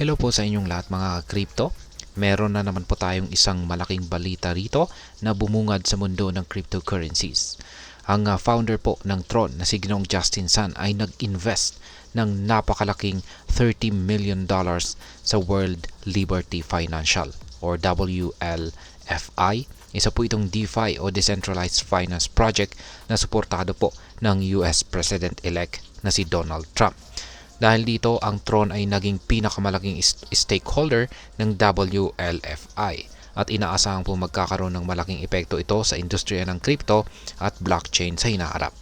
Hello po sa inyong lahat mga crypto. Meron na naman po tayong isang malaking balita rito na bumungad sa mundo ng cryptocurrencies. Ang founder po ng Tron na si Ginoong Justin Sun ay nag-invest ng napakalaking $30 million sa World Liberty Financial or WLFI. Isa po itong DeFi o Decentralized Finance Project na suportado po ng US President-elect na si Donald Trump. Dahil dito, ang Tron ay naging pinakamalaking stakeholder ng WLFI at inaasahan po magkakaroon ng malaking epekto ito sa industriya ng crypto at blockchain sa hinaharap.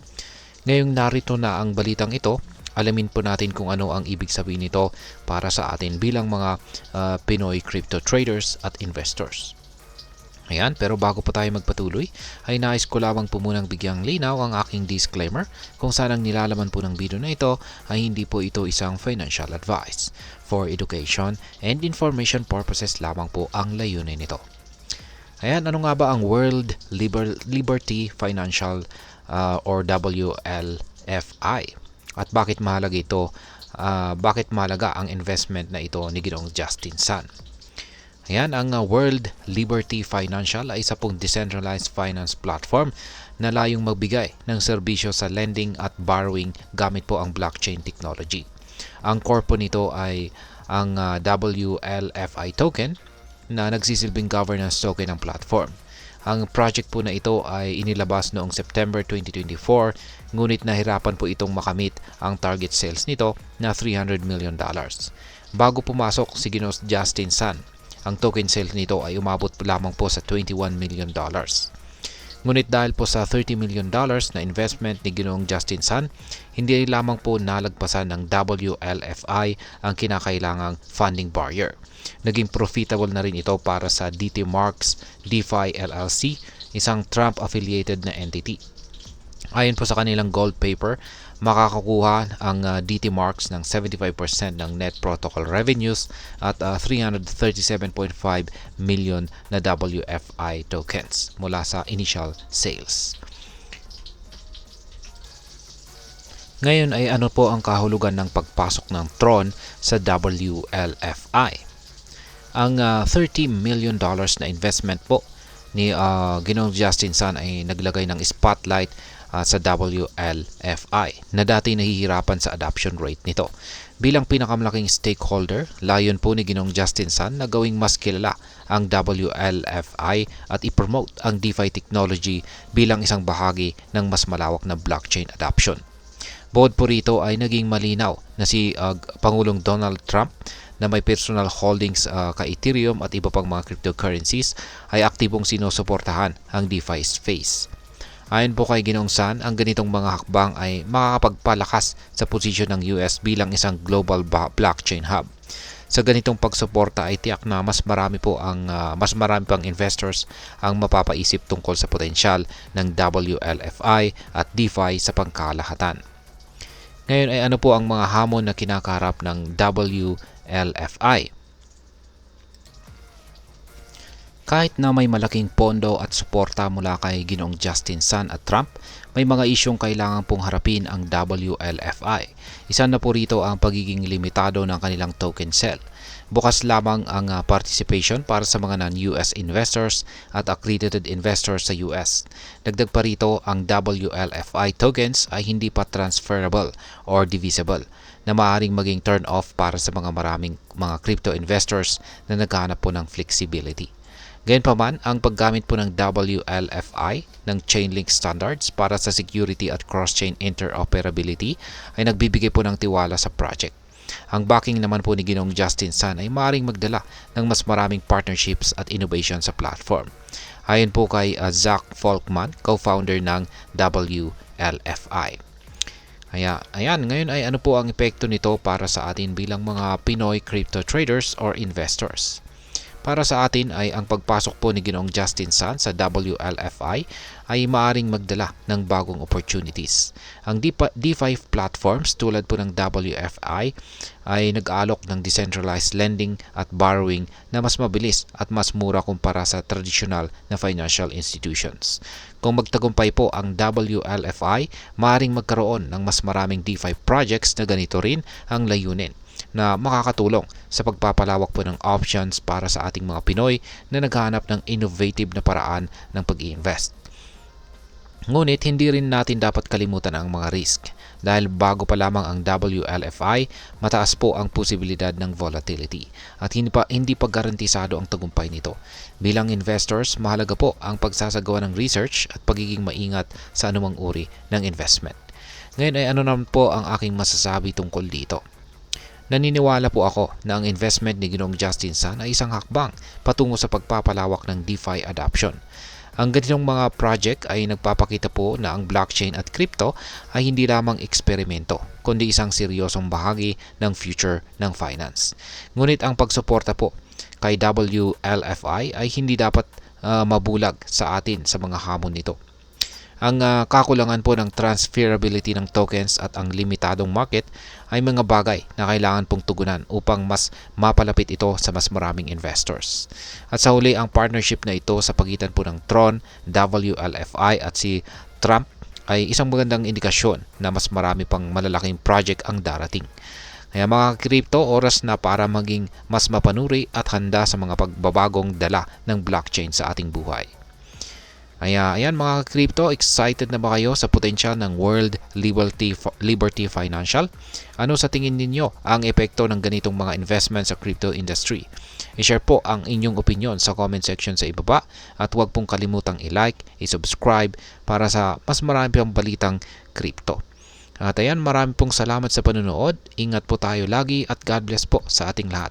Ngayong narito na ang balitang ito, alamin po natin kung ano ang ibig sabihin nito para sa atin bilang mga Pinoy crypto traders at investors. Ayan, pero bago pa tayo magpatuloy, ay nais ko lamang po munang bigyang linaw ang aking disclaimer kung saan ang nilalaman po ng video na ito ay hindi po ito isang financial advice. For education and information purposes lamang po ang layunin nito. Ayan, ano nga ba ang World Liberty Financial or WLFI? At bakit mahalaga ito? Bakit mahalaga ang investment na ito ni Ginoong Justin Sun? Ayan, ang World Liberty Financial ay isa pong decentralized finance platform na layong magbigay ng serbisyo sa lending at borrowing gamit po ang blockchain technology. Ang core po nito ay ang WLFI token na nagsisilbing governance token ng platform. Ang project po na ito ay inilabas noong September 2024, ngunit nahirapan po itong makamit ang target sales nito na $300 million. Bago pumasok si Ginoong Justin Sun, ang token sales nito ay umabot lamang po sa $21 million. Ngunit dahil po sa $30 million na investment ni Ginoong Justin Sun, hindi lamang po nalagpasan ng WLFI ang kinakailangang funding barrier. Naging profitable na rin ito para sa DT Marks DeFi LLC, isang Trump-affiliated na entity. Ayon po sa kanilang gold paper, makakakuha ang DT Marks ng 75% ng net protocol revenues at 337.5 million na WFI tokens mula sa initial sales. Ngayon ay ano po ang kahulugan ng pagpasok ng Tron sa WLFI? Ang $30 million na investment po ni Ginoong Justin Sun ay naglagay ng spotlight sa WLFI na dati nahihirapan sa adoption rate nito. Bilang pinakamalaking stakeholder, layon po ni Ginoong Justin Sun na gawing mas kilala ang WLFI at ipromote ang DeFi technology bilang isang bahagi ng mas malawak na blockchain adoption. Bukod po rito ay naging malinaw na si Pangulong Donald Trump na may personal holdings kay Ethereum at iba pang mga cryptocurrencies ay aktibong sinusuportahan ang DeFi space. Ayon po kay Ginoong Sun, ang ganitong mga hakbang ay makakapagpalakas sa posisyon ng US bilang isang global blockchain hub. Sa ganitong pagsuporta ay tiyak na mas marami pang investors ang mapapaisip tungkol sa potensyal ng WLFI at DeFi sa pangkalahatan. Ngayon ay ano po ang mga hamon na kinakaharap ng WLFI? Kahit na may malaking pondo at suporta mula kay Ginoong Justin Sun at Trump, may mga isyong kailangan pong harapin ang WLFI. Isa na po rito ang pagiging limitado ng kanilang token sale. Bukas lamang ang participation para sa mga non-US investors at accredited investors sa US. Dagdag pa rito, ang WLFI tokens ay hindi pa transferable or divisible na maaaring maging turn off para sa maraming mga crypto investors na naghahanap po ng flexibility. Gayunpaman, ang paggamit po ng WLFI ng Chainlink standards para sa security at cross-chain interoperability ay nagbibigay po ng tiwala sa project. Ang backing naman po ni Ginoong Justin Sun ay maaaring magdala ng mas maraming partnerships at innovation sa platform. Ayon po kay Zach Folkman, co-founder ng WLFI. Ayan, ngayon ay ano po ang epekto nito para sa atin bilang mga Pinoy crypto traders or investors? Para sa atin ay ang pagpasok po ni Ginoong Justin Sun sa WLFI ay maaring magdala ng bagong opportunities. Ang DeFi platforms tulad po ng WFI ay nag-aalok ng decentralized lending at borrowing na mas mabilis at mas mura kumpara sa traditional na financial institutions. Kung magtagumpay po ang WLFI, maaring magkaroon ng mas maraming DeFi projects na ganito rin ang layunin. na makakatulong sa pagpapalawak po ng options para sa ating mga Pinoy na naghahanap ng innovative na paraan ng pag-i-invest. Ngunit hindi rin natin dapat kalimutan ang mga risk dahil bago pa lamang ang WLFI, mataas po ang posibilidad ng volatility at hindi pa garantisado ang tagumpay nito. Bilang investors, mahalaga po ang pagsasagawa ng research at pagiging maingat sa anumang uri ng investment. Ngayon ay ano naman po ang aking masasabi tungkol dito? Naniniwala po ako na ang investment ni Ginoong Justin Sun ay isang hakbang patungo sa pagpapalawak ng DeFi adoption. Ang ganitong mga project ay nagpapakita po na ang blockchain at crypto ay hindi lamang eksperimento, kundi isang seryosong bahagi ng future ng finance. Ngunit ang pagsuporta po kay WLFI ay hindi dapat mabulag sa atin sa mga hamon nito. Ang kakulangan po ng transferability ng tokens at ang limitadong market ay mga bagay na kailangan pong tugunan upang mas mapalapit ito sa mas maraming investors. At sa huli, ang partnership na ito sa pagitan po ng Tron, WLFI at si Trump ay isang magandang indikasyon na mas marami pang malalaking project ang darating. Kaya mga crypto, oras na para maging mas mapanuri at handa sa mga pagbabagong dala ng blockchain sa ating buhay. Kaya ayan mga crypto, excited na ba kayo sa potensyal ng World Liberty Financial? Ano sa tingin ninyo ang epekto ng ganitong mga investment sa crypto industry? I-share po ang inyong opinion sa comment section sa ibaba at huwag pong kalimutang i-like, i-subscribe para sa mas marami pang balitang crypto. At ayan, marami pong salamat sa panonood. Ingat po tayo lagi at God bless po sa ating lahat.